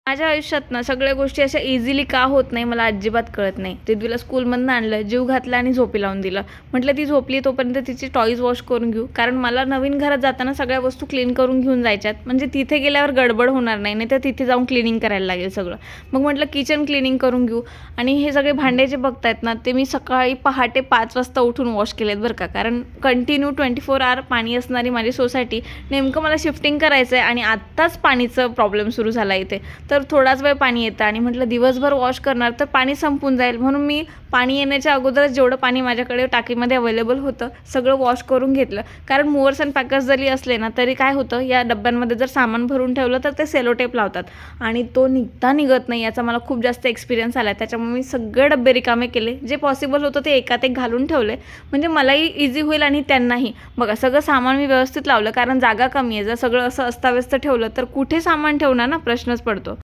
माझ्या आयुष्यात ना सगळ्या गोष्टी अशा इझिली का होत नाही मला अजिबात कळत नाही. ते तिला स्कूलमधनं आणलं, जीव घातला आणि झोपी लावून दिलं. म्हटलं ती झोपली तोपर्यंत तिची टॉयज वॉश करून घेऊ. कारण मला नवीन घरात जाताना सगळ्या वस्तू क्लीन करून घेऊन जायच्यात. म्हणजे तिथे गेल्यावर गडबड होणार नाही. नाहीतर तिथे जाऊन क्लिनिंग करायला लागेल सगळं. मग म्हटलं किचन क्लिनिंग करून घेऊ. आणि हे सगळे भांडे जे बघतायत ना ते मी सकाळी पहाटे 5 वाजता उठून वॉश केलेत बरं का. कारण कंटिन्यू 24 आवर पाणी असणारी माझी सोसायटी, नेमकं मला शिफ्टिंग करायचं आहे आणि आत्ताच पाणीचं प्रॉब्लेम सुरू झाला इथे. तर थोडाच वेळ पाणी येतं आणि म्हटलं दिवसभर वॉश करणार तर पाणी संपून जाईल. म्हणून मी पाणी येण्याच्या अगोदरच जेवढं पाणी माझ्याकडे टाकीमध्ये अवेलेबल होतं सगळं वॉश करून घेतलं. कारण मूव्हर्स अँड पॅकर्स जरी असले ना तरी काय होतं, या डब्यांमध्ये जर सामान भरून ठेवलं तर ते सेलो टेप लावतात आणि तो निघत नाही. याचा मला खूप जास्त एक्सपिरियन्स आला. त्याच्यामुळे मी सगळे डब्बे रिकामे केले. जे पॉसिबल होतं ते एकात एक घालून ठेवले, म्हणजे मलाही इझी होईल आणि त्यांनाही. बघा सगळं सामान मी व्यवस्थित लावलं, कारण जागा कमी आहे. जर सगळं असं अस्ताव्यस्त ठेवलं तर कुठे सामान ठेवणार ना, प्रश्नच पडतो.